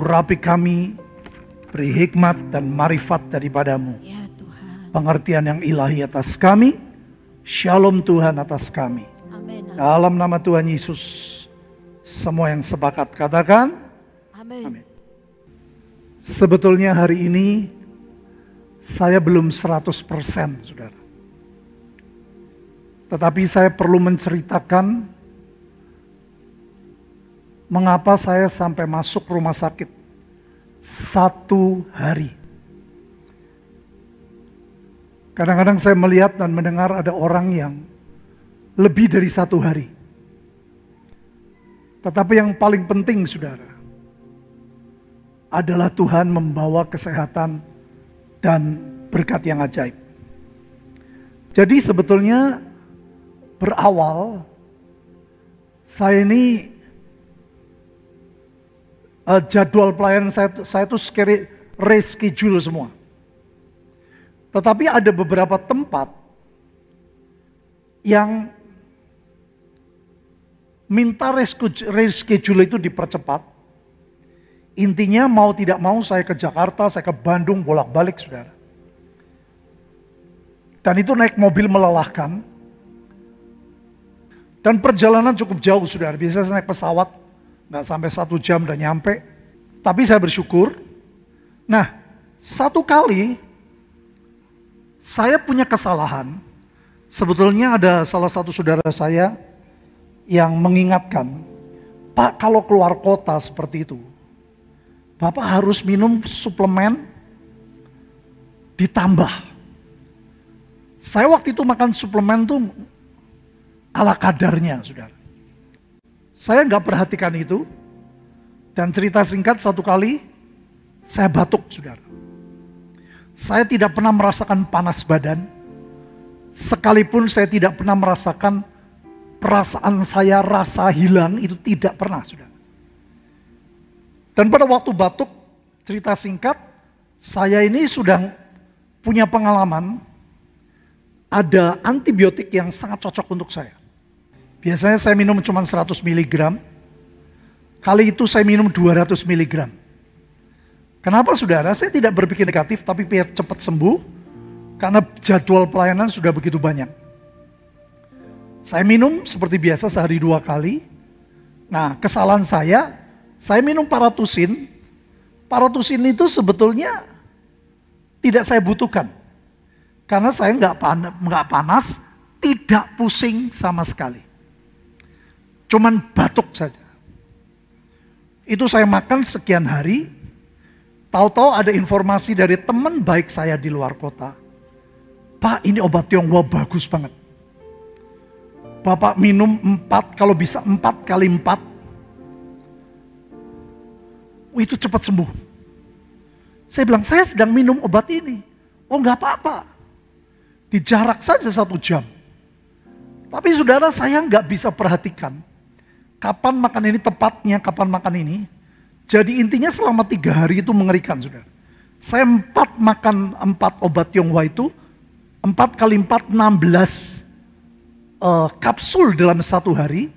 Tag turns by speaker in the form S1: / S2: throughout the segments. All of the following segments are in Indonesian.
S1: urapi kami, beri hikmat dan marifat daripadamu.
S2: Ya Tuhan.
S1: Pengertian yang ilahi atas kami, shalom Tuhan atas kami.
S2: Amin.
S1: Dalam nama Tuhan Yesus, semua yang sepakat katakan,
S2: Amin.
S1: sebetulnya hari ini saya belum 100% saudara. Tetapi saya perlu menceritakan mengapa saya sampai masuk rumah sakit 1 hari. Kadang-kadang saya melihat dan mendengar ada orang yang lebih dari 1 hari. Tetapi yang paling penting saudara, adalah Tuhan membawa kesehatan dan berkat yang ajaib. Jadi sebetulnya berawal saya ini jadwal pelayanan saya tuh reschedule semua. Tetapi ada beberapa tempat yang minta reschedule itu dipercepat. Intinya mau tidak mau saya ke Jakarta, saya ke Bandung bolak-balik saudara. Dan itu naik mobil melelahkan. Dan perjalanan cukup jauh saudara. Biasanya saya naik pesawat, nggak sampai 1 jam udah nyampe. Tapi saya bersyukur. Nah, 1 kali saya punya kesalahan. Sebetulnya ada salah satu saudara saya yang mengingatkan, Pak, kalau keluar kota seperti itu, Bapak harus minum suplemen ditambah. Saya waktu itu makan suplemen tuh ala kadarnya, saudara. Saya nggak perhatikan itu. Dan cerita singkat, 1 kali saya batuk, saudara. Saya tidak pernah merasakan panas badan. Sekalipun saya tidak pernah merasakan perasaan saya rasa hilang, itu tidak pernah, saudara. Dan pada waktu batuk, cerita singkat, saya ini sudah punya pengalaman, ada antibiotik yang sangat cocok untuk saya. Biasanya saya minum cuma 100 mg, kali itu saya minum 200 mg. Kenapa saudara? Saya tidak berpikir negatif, tapi biar cepat sembuh, karena jadwal pelayanan sudah begitu banyak. Saya minum seperti biasa sehari 2 kali. Nah, kesalahan saya minum paratusin. Paratusin itu sebetulnya tidak saya butuhkan. Karena saya nggak panas, tidak pusing sama sekali. Cuman batuk saja. Itu saya makan sekian hari. Tahu-tahu ada informasi dari teman baik saya di luar kota. Pak, ini obat Tionghoa bagus banget. Bapak minum 4, kalau bisa 4 kali 4. Itu cepat sembuh. Saya bilang, saya sedang minum obat ini. Oh nggak apa-apa. Dijarak saja 1 jam. Tapi saudara, saya nggak bisa perhatikan kapan makan ini tepatnya, kapan makan ini. Jadi intinya selama 3 hari itu mengerikan saudara. Saya makan 4 obat Tionghoa itu, 4 kali 4, 16 kapsul dalam 1 hari.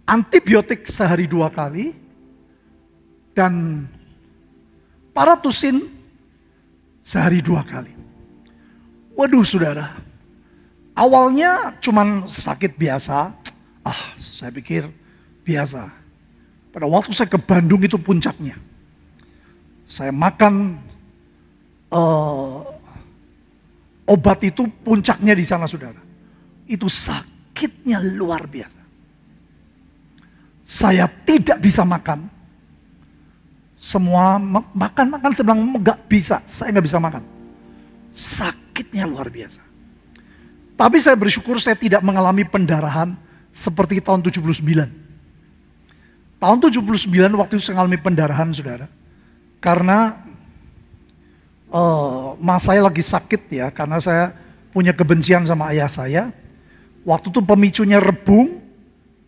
S1: Antibiotik sehari 2 kali. Dan paratusin sehari 2 kali. Waduh saudara, awalnya cuman sakit biasa. Saya pikir biasa. Pada waktu saya ke Bandung itu puncaknya. Saya makan obat itu puncaknya di sana saudara. Itu sakitnya luar biasa. Saya tidak bisa makan. Semua makan saya bilang nggak bisa, saya nggak bisa makan. Sakitnya luar biasa. Tapi saya bersyukur saya tidak mengalami pendarahan seperti tahun 79. Tahun 79 waktu itu saya mengalami pendarahan saudara. Karena mas saya lagi sakit ya, karena saya punya kebencian sama ayah saya. Waktu itu pemicunya rebung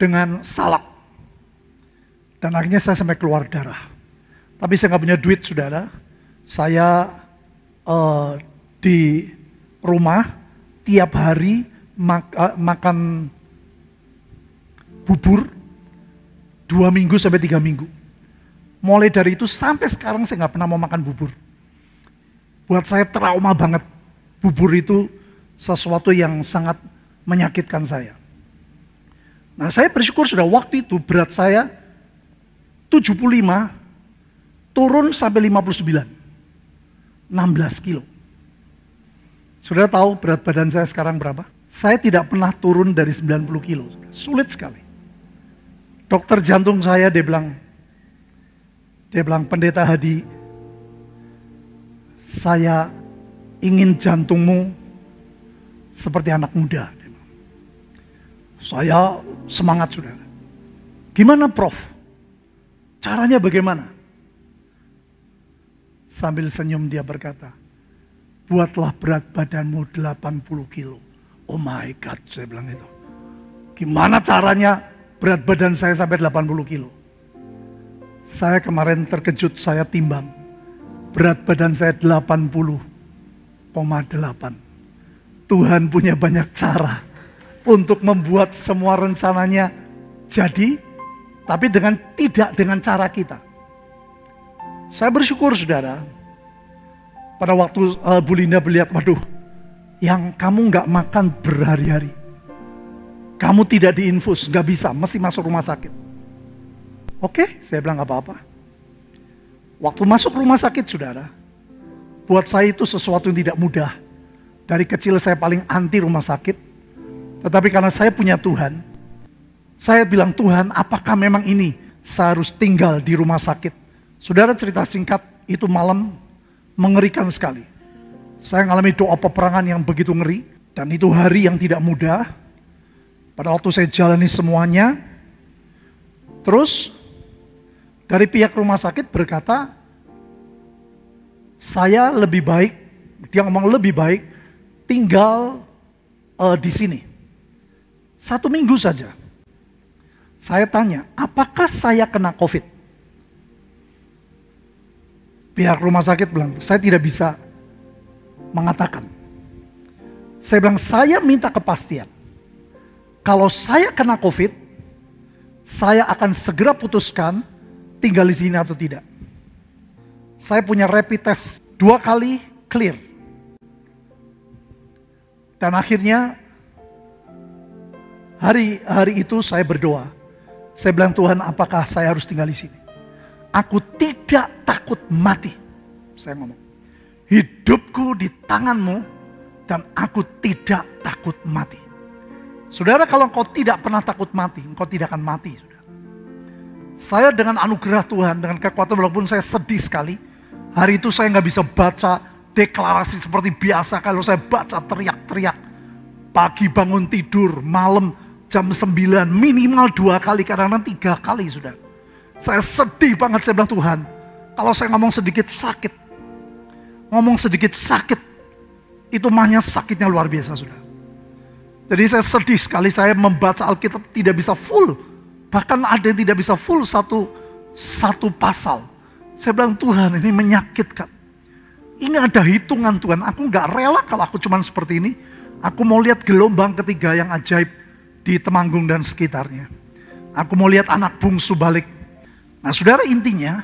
S1: dengan salak. Dan akhirnya saya sampai keluar darah. Tapi saya nggak punya duit saudara. Saya di rumah tiap hari makan bubur 2 minggu sampai 3 minggu. Mulai dari itu sampai sekarang saya nggak pernah mau makan bubur. Buat saya trauma banget. Bubur itu sesuatu yang sangat menyakitkan saya. Nah, saya bersyukur sudah waktu itu berat saya 75 turun sampai 59. 16 kilo. Sudah tahu berat badan saya sekarang berapa? Saya tidak pernah turun dari 90 kilo. Sulit sekali. Dokter jantung saya dia bilang, Pendeta Hadi, saya ingin jantungmu seperti anak muda. Saya semangat, saudara. Gimana, Prof? Caranya bagaimana? Sambil senyum dia berkata, buatlah berat badanmu 80 kilo. Oh my God, saya bilang itu. Gimana caranya berat badan saya sampai 80 kilo? Saya kemarin terkejut, saya timbang. Berat badan saya 80,8. Tuhan punya banyak cara untuk membuat semua rencananya jadi, tapi tidak dengan cara kita. Saya bersyukur, saudara, pada waktu Bu Linda melihat, waduh, yang kamu nggak makan berhari-hari, kamu tidak diinfus, nggak bisa, mesti masuk rumah sakit. Oke, saya bilang nggak apa-apa. Waktu masuk rumah sakit, saudara, buat saya itu sesuatu yang tidak mudah. Dari kecil saya paling anti rumah sakit. Tetapi karena saya punya Tuhan, saya bilang, Tuhan, apakah memang ini saya harus tinggal di rumah sakit? Saudara, cerita singkat, itu malam mengerikan sekali. Saya mengalami doa peperangan yang begitu ngeri, dan itu hari yang tidak mudah. Pada waktu saya jalani semuanya, terus dari pihak rumah sakit berkata, saya lebih baik, dia ngomong lebih baik, tinggal di sini. 1 minggu saja. Saya tanya, apakah saya kena COVID? Pihak rumah sakit bilang, saya tidak bisa mengatakan. Saya bilang, saya minta kepastian. Kalau saya kena COVID, saya akan segera putuskan tinggal di sini atau tidak. Saya punya rapid test 2 kali clear. Dan akhirnya hari itu saya berdoa. Saya bilang, Tuhan, apakah saya harus tinggal di sini? Aku tidak takut mati. Saya ngomong, hidupku di tanganmu dan aku tidak takut mati. Saudara, kalau engkau tidak pernah takut mati, engkau tidak akan mati. Saudara. Saya dengan anugerah Tuhan, dengan kekuatan, walaupun saya sedih sekali, hari itu saya nggak bisa baca deklarasi seperti biasa. Kalau saya baca teriak-teriak, pagi bangun tidur, malam jam 9, minimal 2 kali, kadang-kadang 3 kali, sudah. Saya sedih banget, saya bilang, Tuhan, kalau saya ngomong sedikit sakit, itu mahnya sakitnya luar biasa, sudah. Jadi saya sedih sekali, saya membaca Alkitab tidak bisa full. Bahkan ada yang tidak bisa full satu pasal. Saya bilang, Tuhan, ini menyakitkan. Ini ada hitungan, Tuhan. Aku gak rela kalau aku cuman seperti ini. Aku mau lihat gelombang ketiga yang ajaib di Temanggung dan sekitarnya. Aku mau lihat anak bungsu balik. Nah, saudara, intinya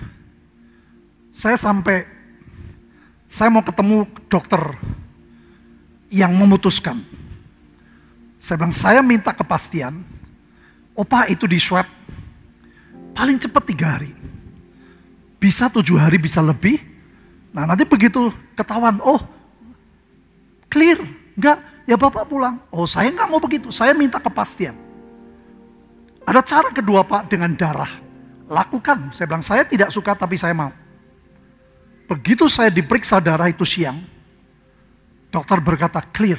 S1: saya mau ketemu dokter yang memutuskan. Saya bilang, saya minta kepastian. Pak, itu di swab paling cepat 3 hari. Bisa 7 hari, bisa lebih. Nah, nanti begitu ketahuan, clear. Enggak, ya Bapak pulang. Saya enggak mau begitu, saya minta kepastian. Ada cara kedua, Pak, dengan darah. Lakukan. Saya bilang, saya tidak suka tapi saya mau. Begitu saya diperiksa darah itu siang, dokter berkata clear.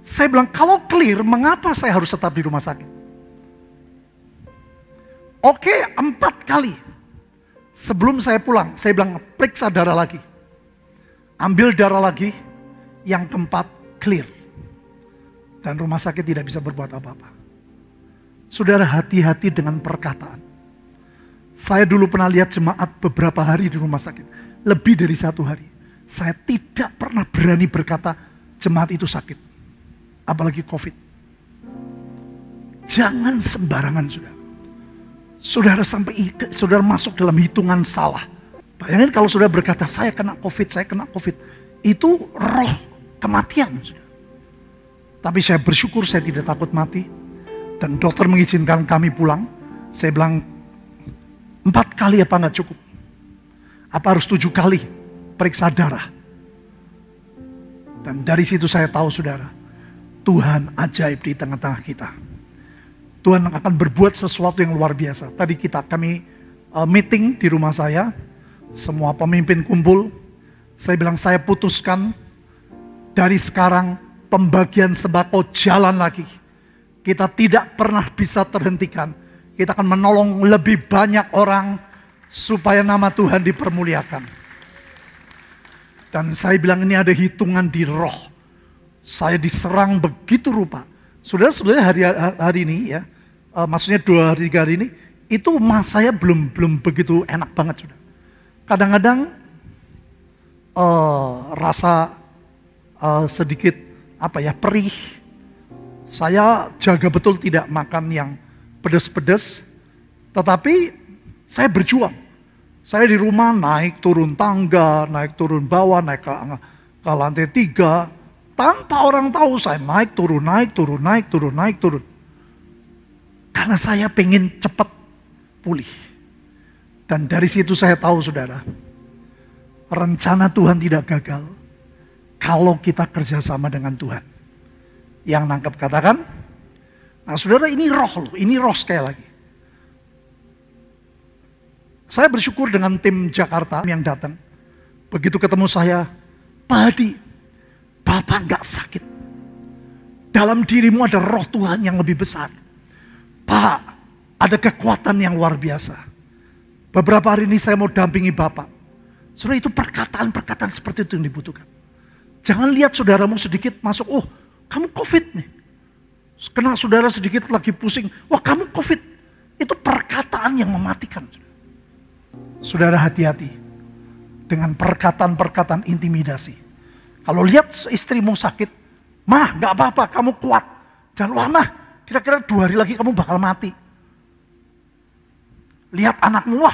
S1: Saya bilang, kalau clear, mengapa saya harus tetap di rumah sakit? 4 kali. Sebelum saya pulang, saya bilang, periksa darah lagi. Ambil darah lagi, yang keempat clear. Dan rumah sakit tidak bisa berbuat apa-apa. Saudara, hati-hati dengan perkataan. Saya dulu pernah lihat jemaat beberapa hari di rumah sakit. Lebih dari 1 hari. Saya tidak pernah berani berkata jemaat itu sakit. Apalagi COVID. Jangan sembarangan, saudara. Saudara saudara masuk dalam hitungan salah. Bayangin kalau saudara berkata, saya kena COVID. Itu roh kematian. Tapi saya bersyukur saya tidak takut mati. Dan dokter mengizinkan kami pulang. Saya bilang, 4 kali apa nggak cukup? Apa harus 7 kali periksa darah? Dan dari situ saya tahu saudara, Tuhan ajaib di tengah-tengah kita. Tuhan akan berbuat sesuatu yang luar biasa. Tadi kami meeting di rumah saya, semua pemimpin kumpul. Saya bilang saya putuskan dari sekarang pembagian sembako jalan lagi. Kita tidak pernah bisa terhentikan. Kita akan menolong lebih banyak orang supaya nama Tuhan dipermuliakan. Dan saya bilang ini ada hitungan di roh. Saya diserang begitu rupa. Saudara sebenarnya hari ini ya, maksudnya 2 hari 3 hari ini, itu saya belum begitu enak banget sudah. Kadang-kadang rasa sedikit perih. Saya jaga betul tidak makan yang pedas-pedas, tetapi saya berjuang. Saya di rumah naik turun tangga, naik turun bawah, naik ke lantai 3. Tanpa orang tahu saya naik turun. Karena saya pengen cepat pulih. Dan dari situ saya tahu saudara, rencana Tuhan tidak gagal kalau kita kerjasama dengan Tuhan. Yang nangkep katakan, nah saudara ini roh sekali lagi. Saya bersyukur dengan tim Jakarta yang datang. Begitu ketemu saya, Pak Hadi, Bapak gak sakit. Dalam dirimu ada roh Tuhan yang lebih besar. Pak, ada kekuatan yang luar biasa. Beberapa hari ini saya mau dampingi Bapak. Saudara, itu perkataan-perkataan seperti itu yang dibutuhkan. Jangan lihat saudaramu sedikit masuk, oh kamu COVID nih. Kena saudara sedikit lagi pusing, wah kamu COVID. Itu perkataan yang mematikan. Saudara hati-hati dengan perkataan-perkataan intimidasi. Kalau lihat istrimu sakit, mah gak apa-apa, kamu kuat. Jangan, wah mah kira-kira 2 hari lagi kamu bakal mati. Lihat anakmu, wah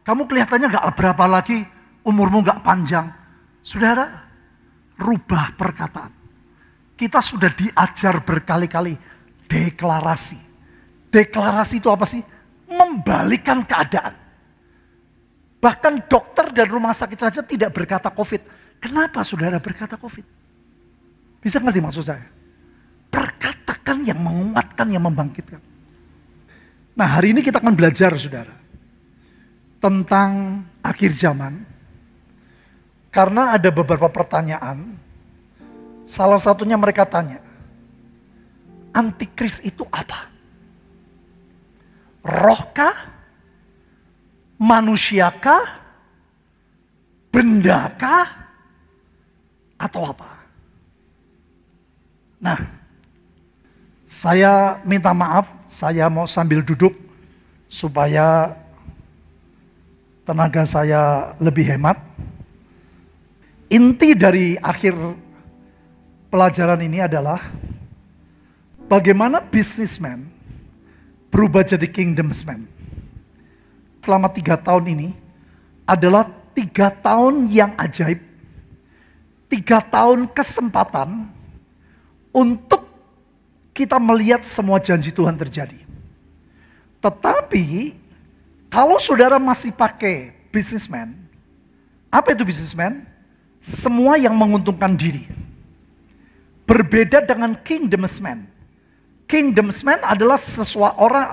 S1: kamu kelihatannya gak berapa lagi, umurmu gak panjang. Saudara, rubah perkataan. Kita sudah diajar berkali-kali deklarasi. Deklarasi itu apa sih? Membalikan keadaan. Bahkan dokter dan rumah sakit saja tidak berkata COVID. Kenapa saudara berkata COVID? Bisa ngerti maksud saya? Perkatakan yang menguatkan, yang membangkitkan. Nah hari ini kita akan belajar saudara. Tentang akhir zaman. Karena ada beberapa pertanyaan. Salah satunya mereka tanya. Antikris itu apa? Rohkah? Manusiakah? Bendakah? Atau apa? Nah, saya minta maaf, saya mau sambil duduk supaya tenaga saya lebih hemat. Inti dari akhir pelajaran ini adalah bagaimana businessman berubah jadi kingdomsman. Selama 3 tahun ini adalah 3 tahun yang ajaib. 3 tahun kesempatan untuk kita melihat semua janji Tuhan terjadi. Tetapi kalau saudara masih pakai businessman, apa itu businessman? Semua yang menguntungkan diri. Berbeda dengan kingdomsman. Kingdomsman adalah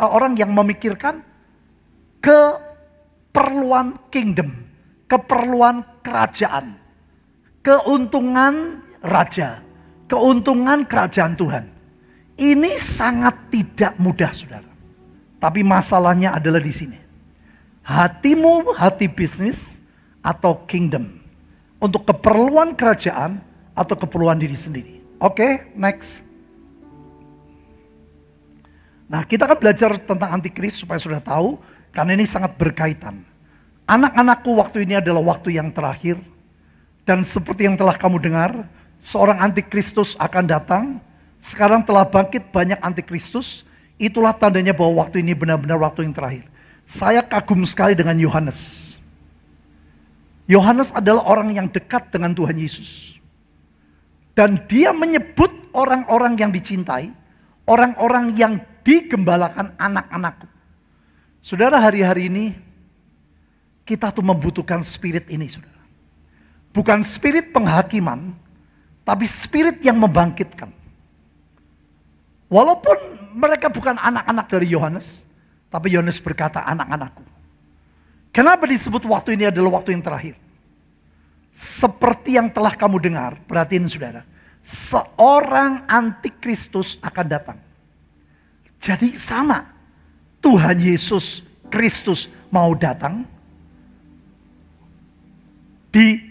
S1: orang yang memikirkan keperluan kingdom, keperluan kerajaan, keuntungan raja, keuntungan kerajaan Tuhan. Ini sangat tidak mudah saudara. Tapi masalahnya adalah di sini. Hatimu hati bisnis atau kingdom. Untuk keperluan kerajaan atau keperluan diri sendiri. Oke, next. Nah kita akan belajar tentang antikris supaya sudah tahu. Karena ini sangat berkaitan. Anak-anakku, waktu ini adalah waktu yang terakhir. Dan seperti yang telah kamu dengar, seorang antikristus akan datang. Sekarang telah bangkit banyak antikristus. Itulah tandanya bahwa waktu ini benar-benar waktu yang terakhir. Saya kagum sekali dengan Yohanes. Yohanes adalah orang yang dekat dengan Tuhan Yesus. Dan dia menyebut orang-orang yang dicintai, orang-orang yang digembalakan anak-anakku. Saudara, hari-hari ini kita tuh membutuhkan spirit ini, saudara. Bukan spirit penghakiman, tapi spirit yang membangkitkan. Walaupun mereka bukan anak-anak dari Yohanes, tapi Yohanes berkata anak-anakku. Kenapa disebut waktu ini adalah waktu yang terakhir? Seperti yang telah kamu dengar, perhatiin saudara. Seorang antikristus akan datang. Jadi sama, Tuhan Yesus Kristus mau datang. Di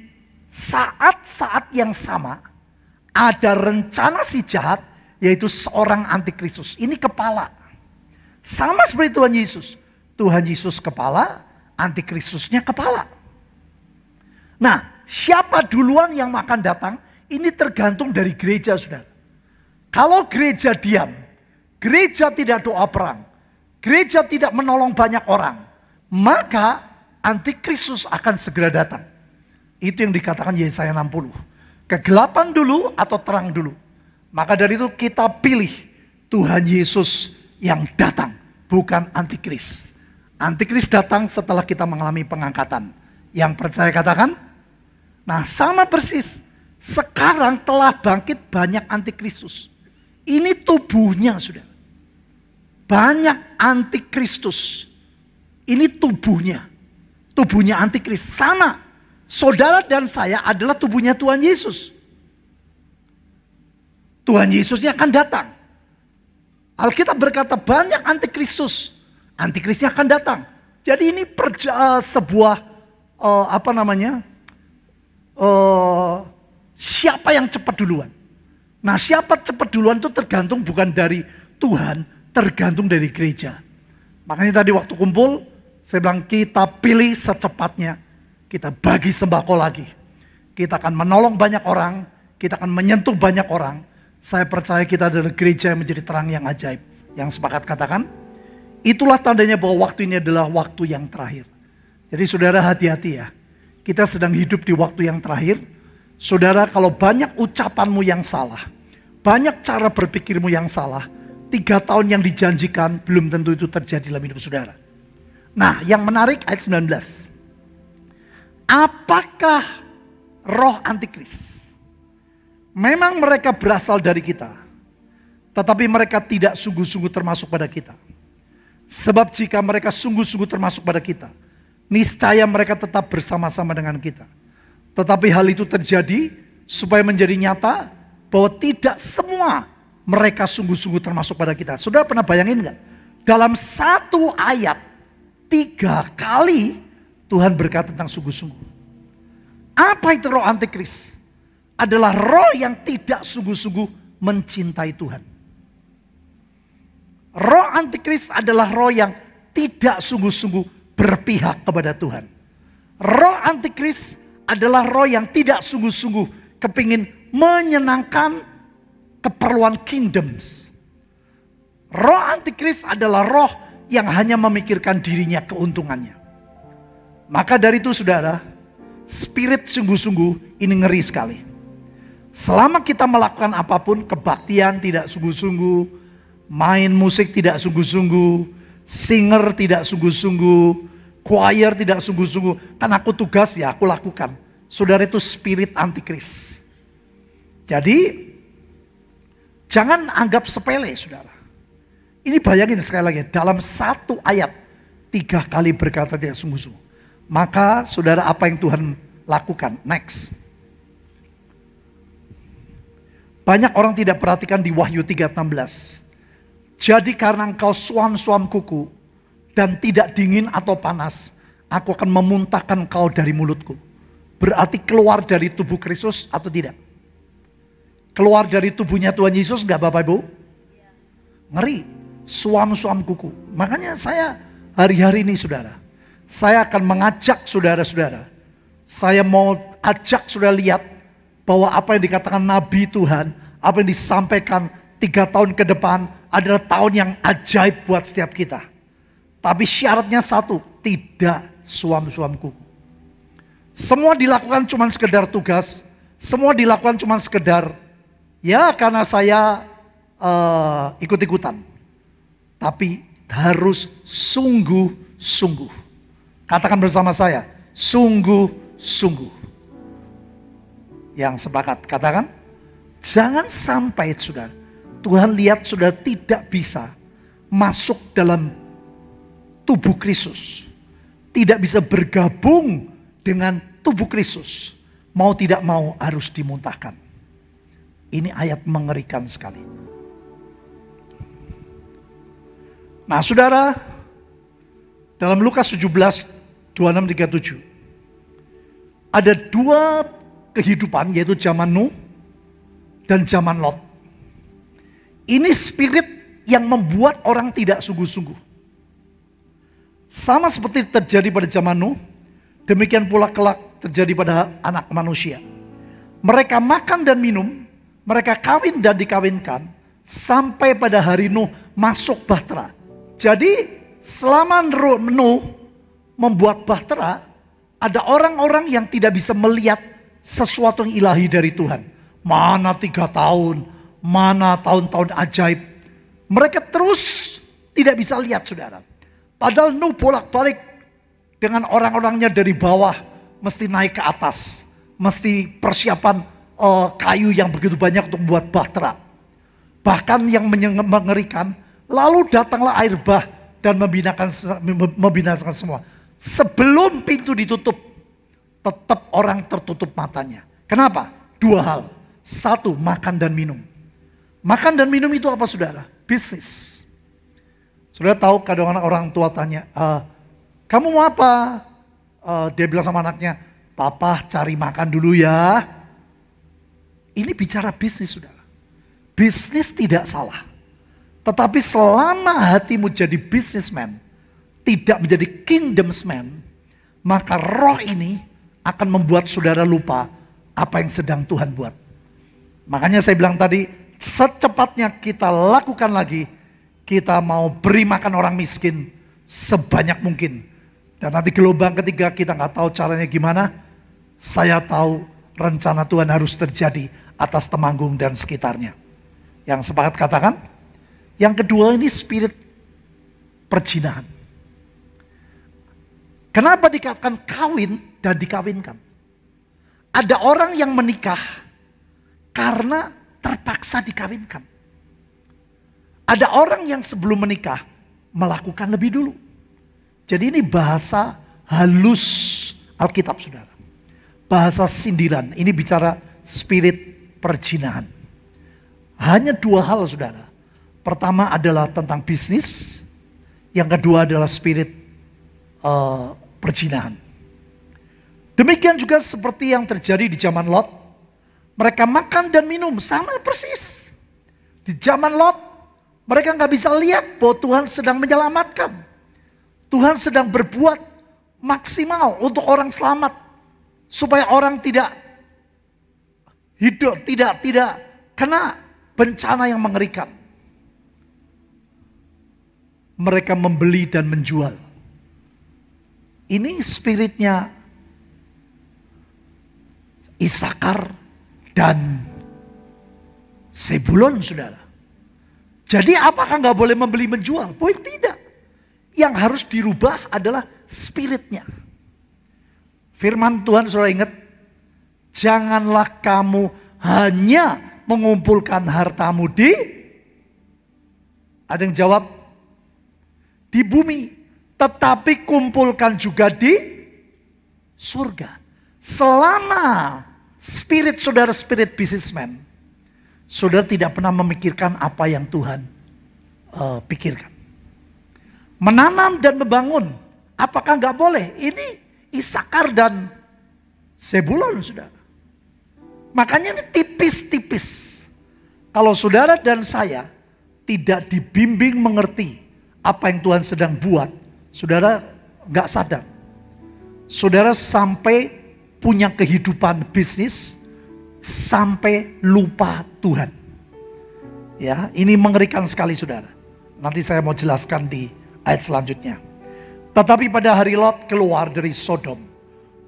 S1: saat-saat yang sama, ada rencana si jahat, yaitu seorang antikristus. Ini kepala. Sama seperti Tuhan Yesus. Tuhan Yesus kepala, antikristusnya kepala. Nah, siapa duluan yang akan datang? Ini tergantung dari gereja, saudara. Kalau gereja diam, gereja tidak doa perang, gereja tidak menolong banyak orang, maka antikristus akan segera datang. Itu yang dikatakan Yesaya 60. Kegelapan dulu atau terang dulu. Maka dari itu kita pilih Tuhan Yesus yang datang, bukan antikris. Antikris datang setelah kita mengalami pengangkatan. Yang percaya katakan? Nah, sama persis. Sekarang telah bangkit banyak antikristus. Ini tubuhnya, sudah. Banyak antikristus. Ini tubuhnya. Tubuhnya antikris. Sama. Saudara dan saya adalah tubuhnya Tuhan Yesus. Tuhan Yesusnya akan datang. Alkitab berkata banyak antikristus. Antikrisnya akan datang. Jadi ini sebuah siapa yang cepat duluan. Nah, siapa cepat duluan itu tergantung bukan dari Tuhan, tergantung dari gereja. Makanya tadi waktu kumpul, saya bilang kita pilih secepatnya. Kita bagi sembako lagi. Kita akan menolong banyak orang, kita akan menyentuh banyak orang. Saya percaya kita adalah gereja yang menjadi terang yang ajaib. Yang sepakat katakan, itulah tandanya bahwa waktu ini adalah waktu yang terakhir. Jadi saudara hati-hati ya. Kita sedang hidup di waktu yang terakhir. Saudara, kalau banyak ucapanmu yang salah, banyak cara berpikirmu yang salah, 3 tahun yang dijanjikan belum tentu itu terjadi dalam hidup saudara. Nah, yang menarik ayat 19. Apakah roh antikris? Memang mereka berasal dari kita, tetapi mereka tidak sungguh-sungguh termasuk pada kita. Sebab jika mereka sungguh-sungguh termasuk pada kita, niscaya mereka tetap bersama-sama dengan kita. Tetapi hal itu terjadi supaya menjadi nyata bahwa tidak semua mereka sungguh-sungguh termasuk pada kita. Saudara pernah bayangin gak? Dalam satu ayat 3 kali Tuhan berkata tentang sungguh-sungguh. Apa itu roh antikris? Adalah roh yang tidak sungguh-sungguh mencintai Tuhan. Roh antikris adalah roh yang tidak sungguh-sungguh berpihak kepada Tuhan. Roh antikris adalah roh yang tidak sungguh-sungguh kepingin menyenangkan keperluan kingdoms. Roh antikris adalah roh yang hanya memikirkan dirinya, keuntungannya. Maka dari itu saudara, spirit sungguh-sungguh ini ngeri sekali. Selama kita melakukan apapun, kebaktian tidak sungguh-sungguh, main musik tidak sungguh-sungguh, singer tidak sungguh-sungguh, choir tidak sungguh-sungguh. Kan aku tugas ya aku lakukan. Saudara, itu spirit antikris. Jadi jangan anggap sepele saudara. Ini bayangin sekali lagi, dalam satu ayat 3 kali berkata tidak sungguh-sungguh. Maka saudara, apa yang Tuhan lakukan? Next. Banyak orang tidak perhatikan di Wahyu 3:16. Jadi karena engkau suam-suam kuku dan tidak dingin atau panas, aku akan memuntahkan engkau dari mulutku. Berarti keluar dari tubuh Kristus atau tidak? Keluar dari tubuhnya Tuhan Yesus enggak Bapak Ibu? Ngeri, suam-suam kuku. Makanya saya hari-hari ini saudara, saya akan mengajak saudara-saudara. Saya mau ajak saudara lihat bahwa apa yang dikatakan Nabi Tuhan, apa yang disampaikan 3 tahun ke depan adalah tahun yang ajaib buat setiap kita. Tapi syaratnya satu, tidak suam-suam kuku. Semua dilakukan cuma sekedar tugas, semua dilakukan cuma sekedar ya karena saya ikut-ikutan. Tapi harus sungguh-sungguh. Katakan bersama saya, sungguh-sungguh. Yang sepakat, katakan, jangan sampai saudara, Tuhan lihat saudara tidak bisa masuk dalam tubuh Kristus. Tidak bisa bergabung dengan tubuh Kristus. Mau tidak mau harus dimuntahkan. Ini ayat mengerikan sekali. Nah saudara, dalam Lukas 17, 26-37. Ada dua kehidupan yaitu zaman Nuh dan zaman Lot. Ini spirit yang membuat orang tidak sungguh-sungguh. Sama seperti terjadi pada zaman Nuh, demikian pula kelak terjadi pada anak manusia. Mereka makan dan minum, mereka kawin dan dikawinkan, sampai pada hari Nuh masuk bahtera. Jadi selama Nuh membuat bahtera, ada orang-orang yang tidak bisa melihat sesuatu yang ilahi dari Tuhan. Mana 3 tahun, mana tahun-tahun ajaib. Mereka terus tidak bisa lihat saudara. Padahal Nuh bolak-balik dengan orang-orangnya dari bawah mesti naik ke atas. Mesti persiapan kayu yang begitu banyak untuk membuat bahtera. Bahkan yang mengerikan, lalu datanglah air bah dan membinasakan semua. Sebelum pintu ditutup, tetap orang tertutup matanya. Kenapa? 2 hal. 1, makan dan minum. Makan dan minum itu apa saudara? Bisnis. Saudara tahu kadang-kadang orang tua tanya, kamu mau apa? Dia bilang sama anaknya, papa cari makan dulu ya. Ini bicara bisnis saudara. Bisnis tidak salah. Tetapi selama hatimu jadi businessman, tidak menjadi kingdomsman, maka roh ini akan membuat saudara lupa apa yang sedang Tuhan buat. Makanya saya bilang tadi, secepatnya kita lakukan lagi, kita mau beri makan orang miskin sebanyak mungkin. Dan nanti gelombang ketiga kita nggak tahu caranya gimana. Saya tahu rencana Tuhan harus terjadi atas Temanggung dan sekitarnya. Yang sepakat katakan. Yang kedua ini spirit perzinahan. Kenapa dikatakan kawin dan dikawinkan? Ada orang yang menikah karena terpaksa dikawinkan. Ada orang yang sebelum menikah melakukan lebih dulu. Jadi ini bahasa halus Alkitab saudara. Bahasa sindiran, ini bicara spirit perzinahan. Hanya 2 hal saudara. Pertama adalah tentang bisnis, yang kedua adalah spirit perzinahan. Demikian juga seperti yang terjadi di zaman Lot. Mereka makan dan minum sama persis. Di zaman Lot, mereka nggak bisa lihat bahwa Tuhan sedang menyelamatkan. Tuhan sedang berbuat maksimal untuk orang selamat. Supaya orang tidak hidup, tidak kena bencana yang mengerikan. Mereka membeli dan menjual. Ini spiritnya Isakar dan Sebulon saudara. Jadi apakah nggak boleh membeli menjual? Poin tidak. Yang harus dirubah adalah spiritnya. Firman Tuhan saudara ingat. Janganlah kamu hanya mengumpulkan hartamu di. Ada yang jawab. Di bumi. Tetapi kumpulkan juga di surga. Selama spirit saudara spirit businessman. Saudara tidak pernah memikirkan apa yang Tuhan pikirkan. Menanam dan membangun. Apakah nggak boleh? Ini Isakar dan Sebulon saudara. Makanya ini tipis-tipis. Kalau saudara dan saya tidak dibimbing mengerti apa yang Tuhan sedang buat, saudara nggak sadar. Saudara sampai punya kehidupan bisnis, sampai lupa Tuhan. Ya, ini mengerikan sekali saudara. Nanti saya mau jelaskan di ayat selanjutnya. Tetapi pada hari Lot keluar dari Sodom,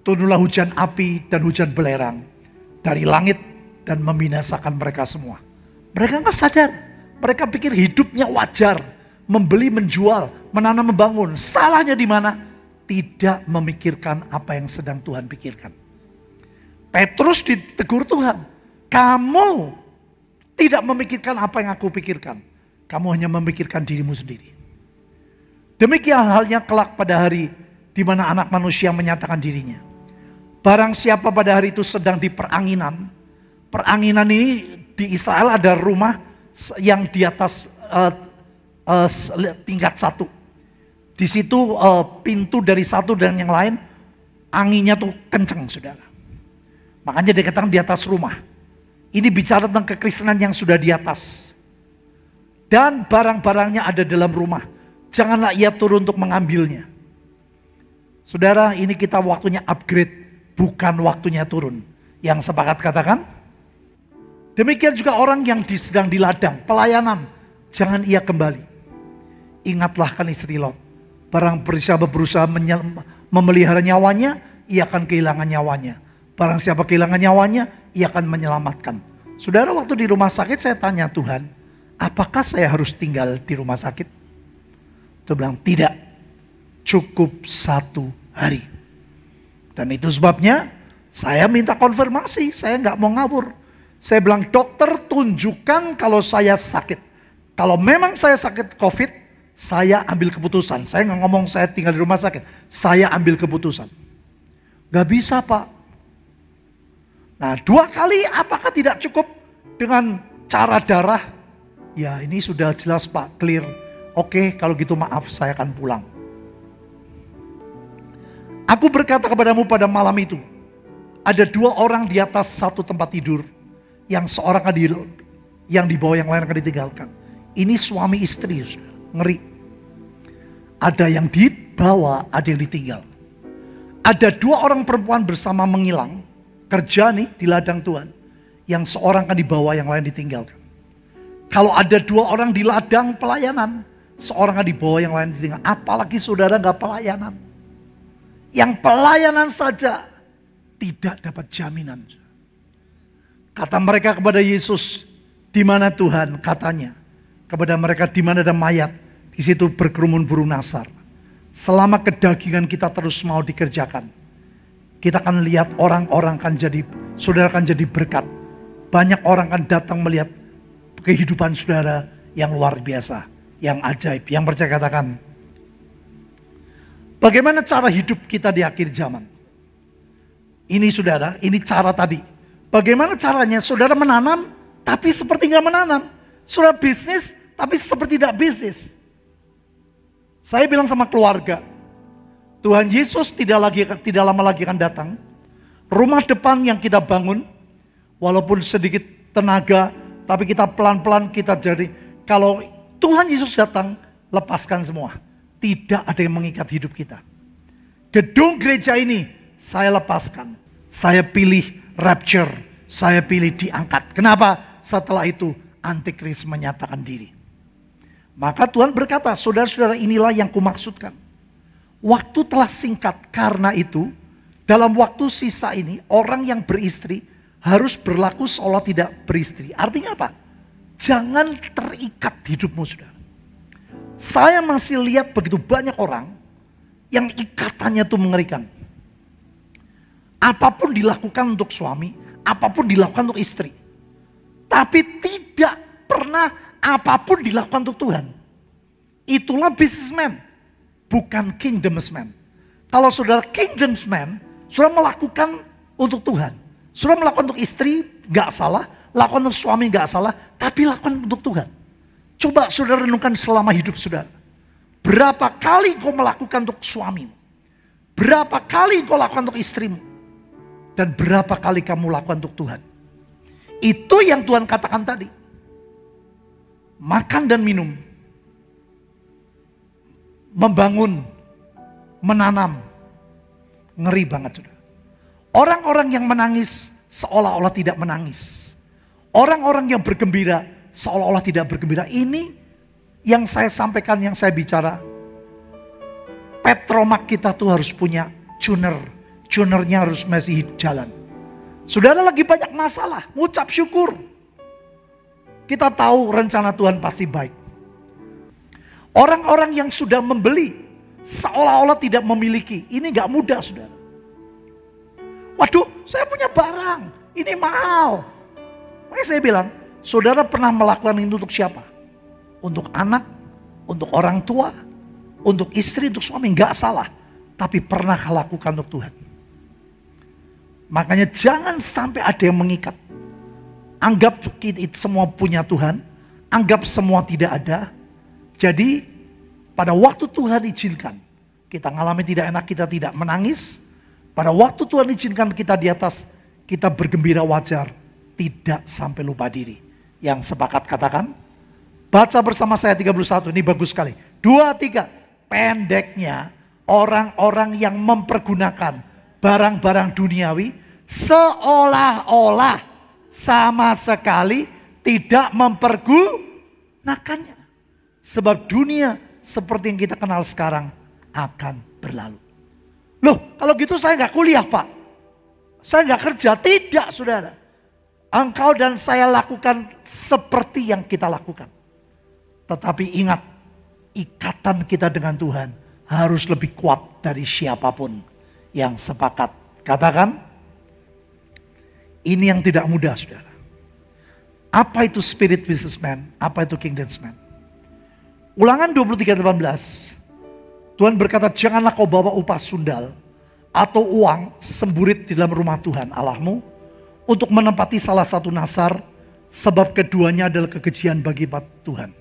S1: turunlah hujan api dan hujan belerang dari langit dan membinasakan mereka semua. Mereka nggak sadar, mereka pikir hidupnya wajar, membeli, menjual, menanam, membangun. Salahnya di mana? Tidak memikirkan apa yang sedang Tuhan pikirkan. Petrus ditegur Tuhan, kamu tidak memikirkan apa yang aku pikirkan. Kamu hanya memikirkan dirimu sendiri. Demikian halnya kelak pada hari di mana anak manusia menyatakan dirinya. Barang siapa pada hari itu sedang di peranginan. Peranginan ini di Israel ada rumah yang di atas tingkat satu. Di situ pintu dari satu dan yang lain anginnya tuh kenceng, saudara. Makanya dikatakan di atas rumah. Ini bicara tentang kekristenan yang sudah di atas. Dan barang-barangnya ada dalam rumah. Janganlah ia turun untuk mengambilnya. Saudara, ini kita waktunya upgrade, bukan waktunya turun. Yang sepakat katakan? Demikian juga orang yang sedang di ladang, pelayanan. Jangan ia kembali. Ingatlah kan istri Lot. Barang siapa berusaha memelihara nyawanya, ia akan kehilangan nyawanya. Barang siapa kehilangan nyawanya, ia akan menyelamatkan. Saudara, waktu di rumah sakit saya tanya Tuhan, apakah saya harus tinggal di rumah sakit? Tuhan bilang, tidak. Cukup 1 hari. Dan itu sebabnya saya minta konfirmasi, saya nggak mau ngawur. Saya bilang, dokter tunjukkan kalau saya sakit. Kalau memang saya sakit COVID, saya ambil keputusan. Saya nggak ngomong saya tinggal di rumah sakit. Saya ambil keputusan. Gak bisa, Pak. Nah, 2 kali apakah tidak cukup dengan cara darah? Ya, ini sudah jelas, Pak, clear. Oke, kalau gitu maaf, saya akan pulang. Aku berkata kepadamu pada malam itu, ada 2 orang di atas satu tempat tidur, yang seorang yang di bawah yang lain akan ditinggalkan. Ini suami istri, saudara. Ngeri. Ada yang dibawa, ada yang ditinggal. Ada 2 orang perempuan bersama menghilang, kerja nih di ladang Tuhan, yang seorang akan dibawa, yang lain ditinggalkan. Kalau ada 2 orang di ladang pelayanan, seorang akan dibawa, yang lain ditinggalkan. Apalagi saudara gak pelayanan. Yang pelayanan saja tidak dapat jaminan. Kata mereka kepada Yesus, di mana Tuhan? Katanya kepada mereka, di mana ada mayat, di situ berkerumun burung nasar. Selama kedagingan kita terus mau dikerjakan, kita akan lihat orang-orang akan jadi, saudara akan jadi berkat. Banyak orang akan datang melihat kehidupan saudara yang luar biasa, yang ajaib. Yang percaya katakan, bagaimana cara hidup kita di akhir zaman? Ini saudara, ini cara tadi. Bagaimana caranya saudara menanam, tapi seperti nggak menanam. Saudara bisnis, tapi seperti tidak bisnis. Saya bilang sama keluarga, Tuhan Yesus tidak lama lagi akan datang. Rumah depan yang kita bangun, walaupun sedikit tenaga, tapi kita pelan-pelan kita jadi. Kalau Tuhan Yesus datang, lepaskan semua. Tidak ada yang mengikat hidup kita. Gedung gereja ini saya lepaskan. Saya pilih rapture. Saya pilih diangkat. Kenapa? Setelah itu antikris menyatakan diri. Maka Tuhan berkata, saudara-saudara, inilah yang kumaksudkan. Waktu telah singkat, karena itu dalam waktu sisa ini orang yang beristri harus berlaku seolah tidak beristri. Artinya apa? Jangan terikat hidupmu, saudara. Saya masih lihat begitu banyak orang yang ikatannya itu mengerikan. Apapun dilakukan untuk suami, apapun dilakukan untuk istri. Tapi tidak pernah apapun dilakukan untuk Tuhan. Itulah businessman, bukan kingdomsman. Kalau saudara kingdomsman, saudara melakukan untuk Tuhan. Saudara melakukan untuk istri, gak salah. Lakukan untuk suami, gak salah. Tapi lakukan untuk Tuhan. Coba saudara renungkan selama hidup saudara. Berapa kali kau melakukan untuk suamimu? Berapa kali kau lakukan untuk istrimu? Dan berapa kali kamu lakukan untuk Tuhan? Itu yang Tuhan katakan tadi. Makan dan minum. Membangun. Menanam. Ngeri banget saudara. Orang-orang yang menangis seolah-olah tidak menangis. Orang-orang yang bergembira seolah-olah tidak bergembira. Ini yang saya sampaikan, yang saya bicara. Petromak kita tuh harus punya tuner. Tunernya harus masih jalan. Saudara lagi banyak masalah, ngucap syukur. Kita tahu rencana Tuhan pasti baik. Orang-orang yang sudah membeli seolah-olah tidak memiliki. Ini gak mudah, saudara. Waduh, saya punya barang, ini mahal. Makanya saya bilang, saudara pernah melakukan ini untuk siapa? Untuk anak, untuk orang tua, untuk istri, untuk suami, gak salah. Tapi pernah lakukan untuk Tuhan. Makanya jangan sampai ada yang mengikat. Anggap kita semua punya Tuhan, anggap semua tidak ada. Jadi pada waktu Tuhan izinkan, kita ngalami tidak enak, kita tidak menangis. Pada waktu Tuhan izinkan kita di atas, kita bergembira wajar, tidak sampai lupa diri. Yang sepakat katakan, baca bersama saya 31, ini bagus sekali. 2, 3, pendeknya orang-orang yang mempergunakan barang-barang duniawi seolah-olah sama sekali tidak mempergunakannya. Sebab dunia seperti yang kita kenal sekarang akan berlalu. Loh, kalau gitu saya nggak kuliah, Pak. Saya nggak kerja. Tidak, saudara. Engkau dan saya lakukan seperti yang kita lakukan. Tetapi ingat, ikatan kita dengan Tuhan harus lebih kuat dari siapapun yang sepakat. Katakan, ini yang tidak mudah, saudara. Apa itu spirit businessman? Apa itu kingdomsman? Ulangan 23:18. Tuhan berkata, janganlah kau bawa upah sundal atau uang semburit di dalam rumah Tuhan Allahmu untuk menempati salah satu nasar, sebab keduanya adalah kekejian bagi Tuhan.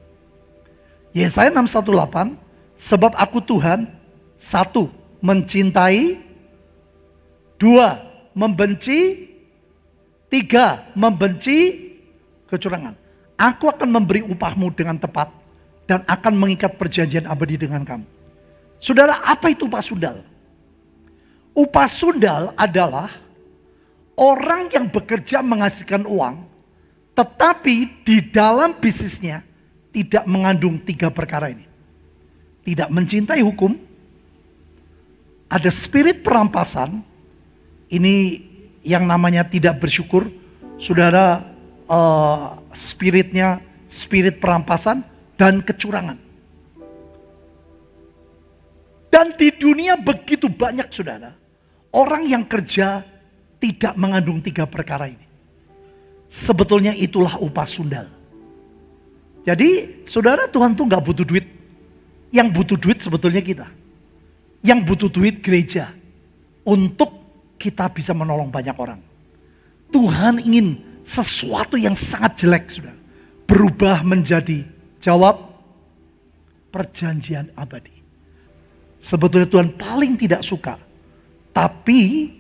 S1: Yesaya 6:18, sebab aku Tuhan, 1, mencintai, 2, membenci, 3, membenci kecurangan. Aku akan memberi upahmu dengan tepat dan akan mengikat perjanjian abadi dengan kamu. Saudara, apa itu upah sundal? Upah sundal adalah orang yang bekerja menghasilkan uang, tetapi di dalam bisnisnya tidak mengandung 3 perkara ini. Tidak mencintai hukum, ada spirit perampasan, ini yang namanya tidak bersyukur. Saudara, spiritnya spirit perampasan dan kecurangan. Dan di dunia begitu banyak, saudara, orang yang kerja tidak mengandung 3 perkara ini. Sebetulnya itulah upah sundal. Jadi saudara, Tuhan tuh gak butuh duit. Yang butuh duit sebetulnya kita. Yang butuh duit gereja. Untuk kita bisa menolong banyak orang. Tuhan ingin sesuatu yang sangat jelek, saudara, berubah menjadi, jawab, perjanjian abadi. Sebetulnya Tuhan paling tidak suka. Tapi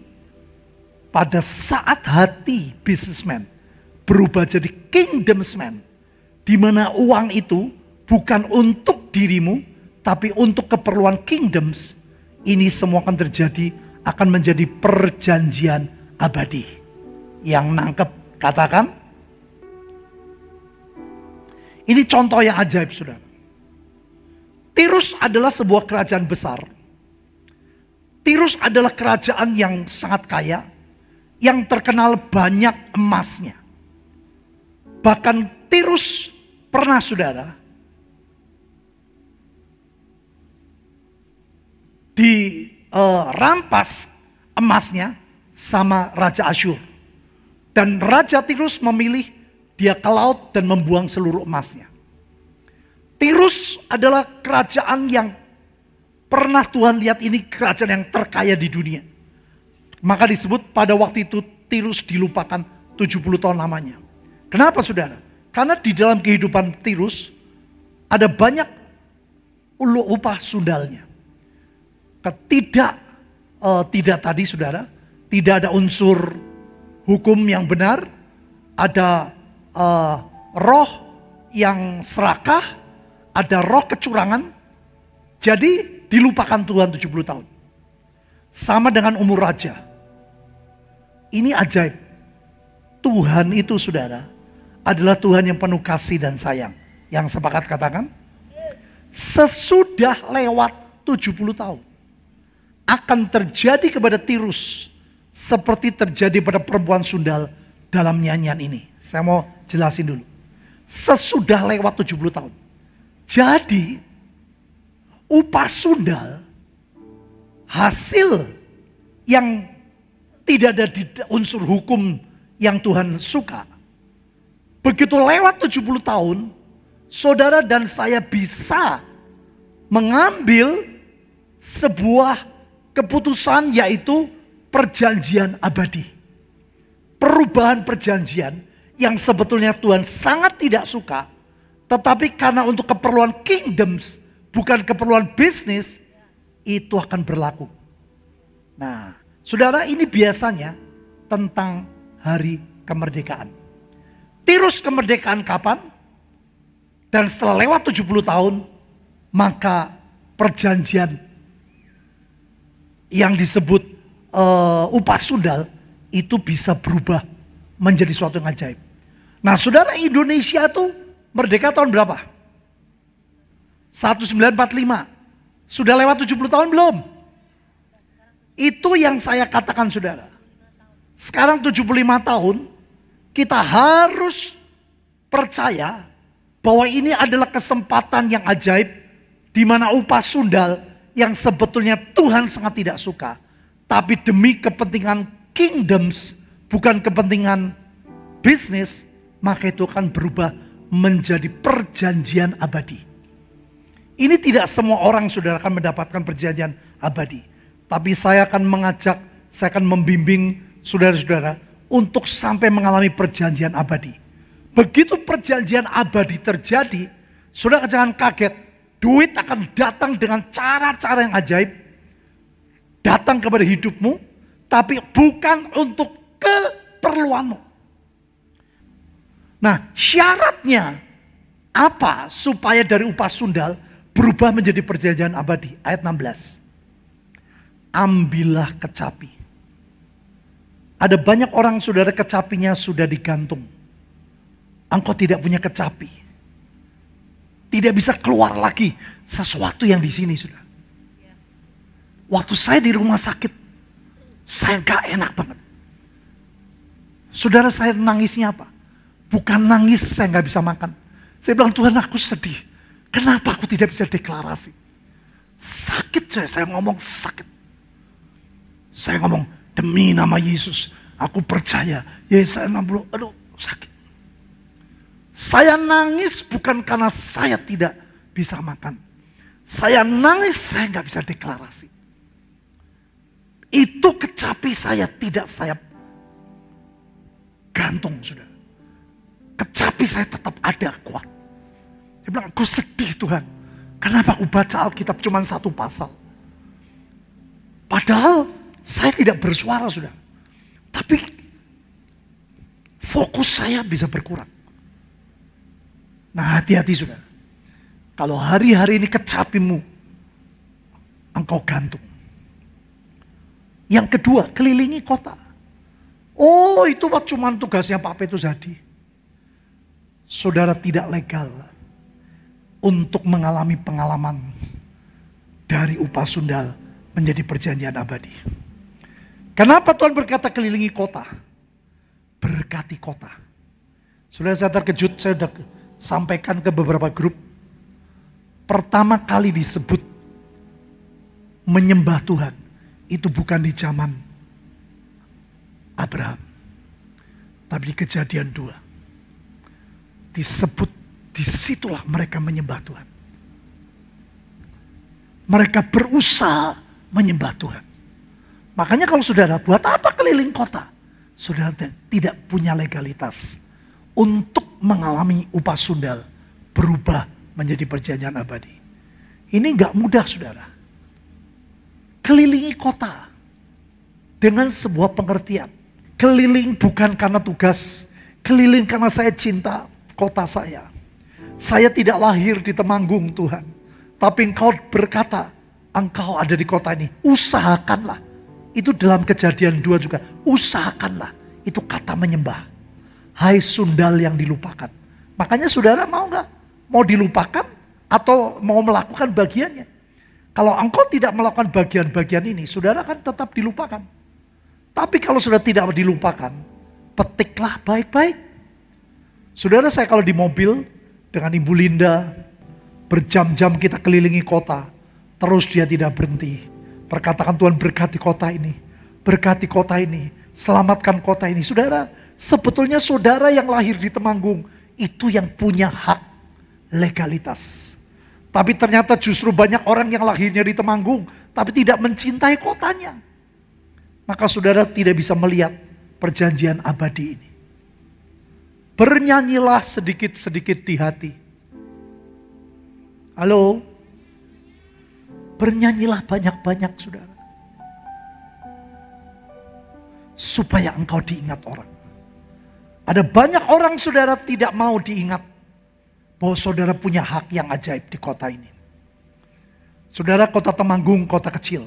S1: pada saat hati businessman berubah jadi kingdomsman, di mana uang itu bukan untuk dirimu, tapi untuk keperluan kingdoms, ini semua akan terjadi, akan menjadi perjanjian abadi. Yang nangkep, katakan. Ini contoh yang ajaib, saudara. Tirus adalah sebuah kerajaan besar. Tirus adalah kerajaan yang sangat kaya, yang terkenal banyak emasnya. Bahkan Tirus pernah, saudara, dirampas emasnya sama Raja Asyur. Dan Raja Tirus memilih dia ke laut dan membuang seluruh emasnya. Tirus adalah kerajaan yang pernah Tuhan lihat, ini kerajaan yang terkaya di dunia. Maka disebut pada waktu itu Tirus dilupakan 70 tahun lamanya. Kenapa, saudara? Karena di dalam kehidupan Tirus ada banyak upah sundalnya. Tidak tadi, saudara, tidak ada unsur hukum yang benar, ada roh yang serakah, ada roh kecurangan. Jadi dilupakan Tuhan 70 tahun. Sama dengan umur raja. Ini ajaib. Tuhan itu, saudara, adalah Tuhan yang penuh kasih dan sayang. Yang sepakat katakan, sesudah lewat 70 tahun. akan terjadi kepada Tirus seperti terjadi pada perempuan sundal dalam nyanyian ini. Saya mau jelasin dulu. Sesudah lewat 70 tahun. Jadi upah sundal hasil yang tidak ada di unsur hukum yang Tuhan suka. Begitu lewat 70 tahun, saudara dan saya bisa mengambil sebuah keputusan, yaitu perjanjian abadi. Perubahan perjanjian yang sebetulnya Tuhan sangat tidak suka, tetapi karena untuk keperluan kingdoms, bukan keperluan bisnis, itu akan berlaku. Nah, saudara, ini biasanya tentang hari kemerdekaan. Tirus kemerdekaan kapan? Dan setelah lewat 70 tahun, maka perjanjian yang disebut upah sundal itu bisa berubah menjadi suatu yang ajaib. Nah, saudara, Indonesia itu merdeka tahun berapa? 1945. Sudah lewat 70 tahun belum? Itu yang saya katakan, saudara. Sekarang 75 tahun, kita harus percaya bahwa ini adalah kesempatan yang ajaib, di mana upah sundal yang sebetulnya Tuhan sangat tidak suka, tapi demi kepentingan kingdoms, bukan kepentingan bisnis, maka itu akan berubah menjadi perjanjian abadi. Ini tidak semua orang, saudara, akan mendapatkan perjanjian abadi. Tapi saya akan mengajak, saya akan membimbing saudara-saudara untuk sampai mengalami perjanjian abadi. Begitu perjanjian abadi terjadi, saudara jangan kaget. Duit akan datang dengan cara-cara yang ajaib. Datang kepada hidupmu, tapi bukan untuk keperluanmu. Nah, syaratnya apa supaya dari upah sundal berubah menjadi perjanjian abadi? Ayat 16. Ambillah kecapi. Ada banyak orang, saudara, kecapinya sudah digantung. Engkau tidak punya kecapi. Tidak bisa keluar lagi sesuatu yang di sini, saudara. Waktu saya di rumah sakit, saya gak enak banget. Saudara, saya nangisnya apa? Bukan nangis saya gak bisa makan. Saya bilang, Tuhan, aku sedih. Kenapa aku tidak bisa deklarasi? Sakit, saya ngomong sakit. Saya ngomong, demi nama Yesus, aku percaya. Yesaya 60, aduh sakit. Saya nangis bukan karena saya tidak bisa makan. Saya nangis, saya gak bisa deklarasi. Itu kecapi saya tidak saya gantung, saudara. Kecapi saya tetap ada, kuat. Dia bilang, aku sedih, Tuhan. Kenapa aku baca Alkitab cuma satu pasal? Padahal saya tidak bersuara, saudara. Tapi fokus saya bisa berkurang. Nah, hati-hati, saudara. Kalau hari-hari ini kecapimu, engkau gantung. Yang kedua, kelilingi kota. Oh, itu cuma tugasnya Pak Petrus Hadi. Saudara tidak legal untuk mengalami pengalaman dari upah sundal menjadi perjanjian abadi. Kenapa Tuhan berkata kelilingi kota? Berkati kota. Saudara, saya terkejut, saya sudah sampaikan ke beberapa grup. Pertama kali disebut menyembah Tuhan, itu bukan di zaman Abraham, tapi di Kejadian 2. Disebut, disitulah mereka menyembah Tuhan. Mereka berusaha menyembah Tuhan. Makanya kalau saudara, buat apa keliling kota? Saudara tidak punya legalitas untuk mengalami upah sundal berubah menjadi perjanjian abadi. Ini gak mudah, saudara. Kelilingi kota dengan sebuah pengertian. Keliling bukan karena tugas, keliling karena saya cinta kota saya. Saya tidak lahir di Temanggung, Tuhan. Tapi Engkau berkata, Engkau ada di kota ini. Usahakanlah. Itu dalam Kejadian 2 juga. Usahakanlah. Itu kata menyembah. Hai sundal yang dilupakan. Makanya saudara mau gak? Mau dilupakan atau mau melakukan bagiannya? Kalau engkau tidak melakukan bagian-bagian ini, saudara akan tetap dilupakan. Tapi kalau sudah tidak dilupakan, petiklah baik-baik. Saudara, saya kalau di mobil dengan Ibu Linda, berjam-jam kita kelilingi kota, terus dia tidak berhenti. Perkatakan, Tuhan berkati kota ini, berkati kota ini, selamatkan kota ini. Saudara, sebetulnya saudara yang lahir di Temanggung, itu yang punya hak legalitas. Tapi ternyata justru banyak orang yang lahirnya di Temanggung, tapi tidak mencintai kotanya. Maka saudara tidak bisa melihat perjanjian abadi ini. Bernyanyilah sedikit-sedikit di hati. Halo? Bernyanyilah banyak-banyak, saudara. Supaya engkau diingat orang. Ada banyak orang, saudara, tidak mau diingat bahwa saudara punya hak yang ajaib di kota ini. Saudara, kota Temanggung, kota kecil.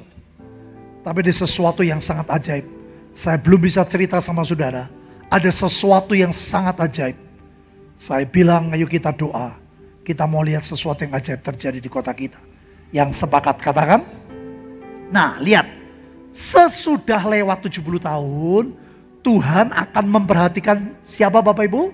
S1: Tapi ada sesuatu yang sangat ajaib. Saya belum bisa cerita sama saudara. Ada sesuatu yang sangat ajaib. Saya bilang, ayo kita doa. Kita mau lihat sesuatu yang ajaib terjadi di kota kita. Yang sepakat katakan? Nah, lihat. Sesudah lewat 70 tahun, Tuhan akan memperhatikan siapa Bapak Ibu?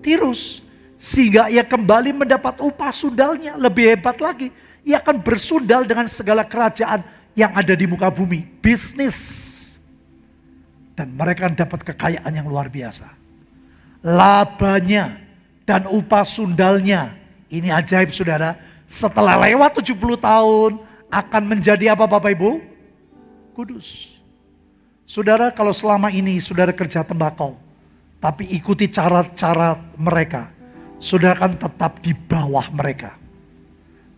S1: Tirus. Sehingga ia kembali mendapat upah sundalnya. Lebih hebat lagi, ia akan bersundal dengan segala kerajaan yang ada di muka bumi. Bisnis. Dan mereka dapat kekayaan yang luar biasa. Labanya dan upah sundalnya. Ini ajaib, saudara. Setelah lewat 70 tahun akan menjadi apa Bapak Ibu? Kudus. Saudara, kalau selama ini saudara kerja tembakau, tapi ikuti cara-cara mereka, saudara akan tetap di bawah mereka.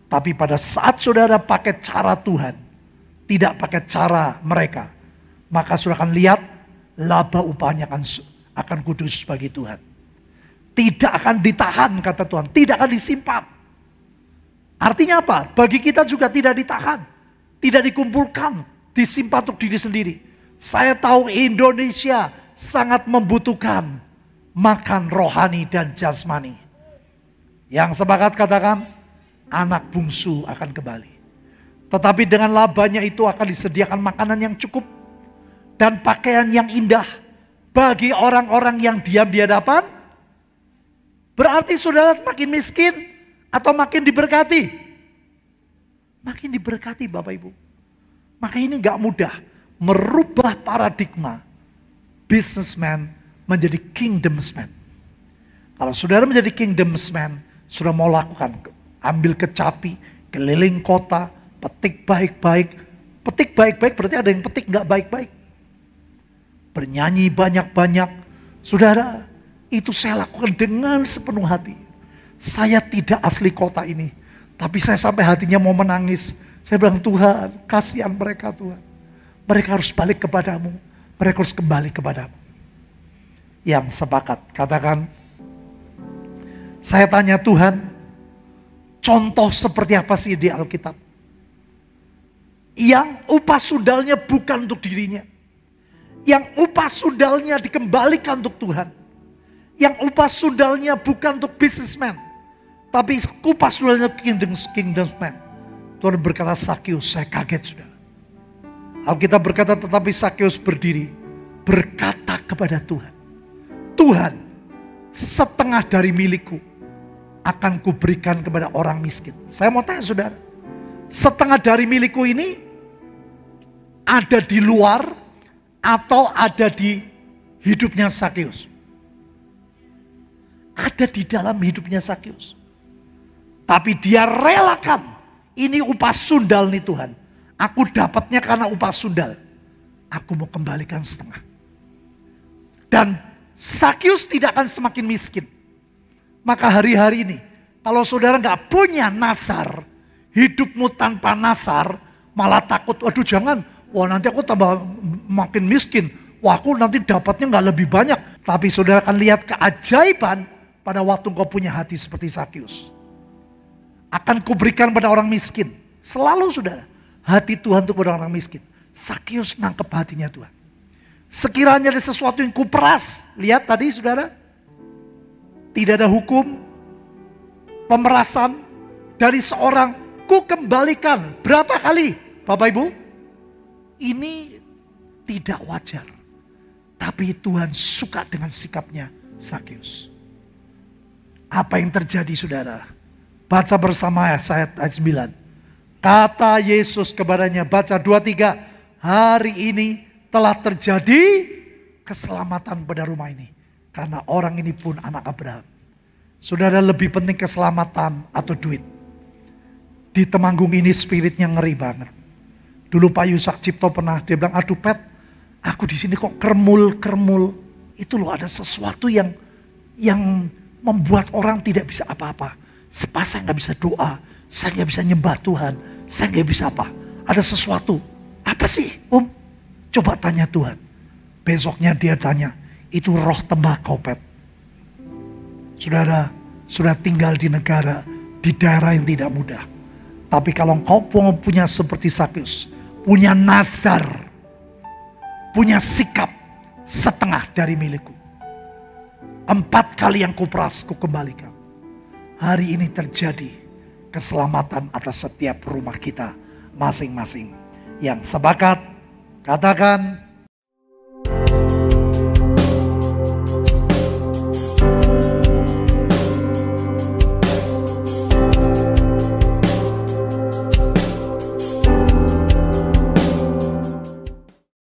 S1: Tapi pada saat saudara pakai cara Tuhan, tidak pakai cara mereka, maka saudara akan lihat laba upahnya akan kudus bagi Tuhan. Tidak akan ditahan, kata Tuhan, tidak akan disimpan. Artinya apa? Bagi kita juga tidak ditahan, tidak dikumpulkan, disimpan untuk diri sendiri. Saya tahu Indonesia sangat membutuhkan makan rohani dan jasmani. Yang sepakat katakan, anak bungsu akan kembali. Tetapi dengan labanya itu akan disediakan makanan yang cukup. Dan pakaian yang indah bagi orang-orang yang diam di hadapan. Berarti saudara makin miskin atau makin diberkati? Makin diberkati Bapak Ibu. Maka ini gak mudah merubah paradigma businessman menjadi kingdomsman. Kalau saudara menjadi kingdomsman, sudah mau lakukan, ambil kecapi, keliling kota, petik baik-baik. Petik baik-baik berarti ada yang petik gak baik-baik. Bernyanyi banyak-banyak. Saudara, itu saya lakukan dengan sepenuh hati. Saya tidak asli kota ini. Tapi saya sampai hatinya mau menangis. Saya bilang, Tuhan, kasihan mereka Tuhan. Mereka harus balik kepadamu. Mereka harus kembali kepadamu. Yang sepakat, katakan, saya tanya Tuhan, contoh seperti apa sih di Alkitab? Yang upah sundalnya bukan untuk dirinya. Yang upah sundalnya dikembalikan untuk Tuhan. Yang upah sundalnya bukan untuk businessman. Tapi upah sundalnya kingdomsman. Tuhan berkata, Sakeus, saya kaget sudah. Alkitab berkata, tetapi Sakeus berdiri. Berkata kepada Tuhan. Tuhan, setengah dari milikku akan kuberikan kepada orang miskin. Saya mau tanya saudara. Setengah dari milikku ini ada di luar atau ada di hidupnya Sakeus? Ada di dalam hidupnya Sakeus. Tapi dia relakan. Ini upah sundal nih Tuhan. Aku dapatnya karena upah sundal. Aku mau kembalikan setengah. Dan Sakeus tidak akan semakin miskin. Maka hari-hari ini, kalau saudara gak punya nasar, hidupmu tanpa nasar, malah takut, waduh jangan. Wah nanti aku tambah makin miskin. Wah aku nanti dapatnya gak lebih banyak. Tapi saudara akan lihat keajaiban pada waktu kau punya hati seperti Sakeus. Akan kuberikan pada orang miskin. Selalu saudara. Hati Tuhan untuk pada orang miskin. Sakeus nangkep hatinya Tuhan. Sekiranya ada sesuatu yang kuperas. Lihat tadi saudara. Tidak ada hukum. Pemerasan dari seorang ku kembalikan. Berapa kali Bapak Ibu? Ini tidak wajar. Tapi Tuhan suka dengan sikapnya Sakeus. Apa yang terjadi saudara? Baca bersama ayat 9. Kata Yesus kepadanya, baca 2-3. Hari ini telah terjadi keselamatan pada rumah ini. Karena orang ini pun anak Abraham. Saudara, lebih penting keselamatan atau duit? Di Temanggung ini spiritnya ngeri banget. Dulu Pak Yusak Cipto pernah, dia bilang, aduh Pet, aku di sini kok kermul. Itu loh, ada sesuatu yang membuat orang tidak bisa apa-apa. Saya nggak bisa doa, saya nggak bisa nyembah Tuhan, saya nggak bisa apa. Ada sesuatu. Apa sih Coba tanya Tuhan. Besoknya dia tanya, itu roh tembakau Pet. Saudara, sudah tinggal di negara, di daerah yang tidak mudah. Tapi kalau engkau punya seperti Sakeus, punya nazar, punya sikap setengah dari milikku. 4 kali yang kuperas, kukembalikan. Hari ini terjadi keselamatan atas setiap rumah kita masing-masing. Yang sepakat, katakan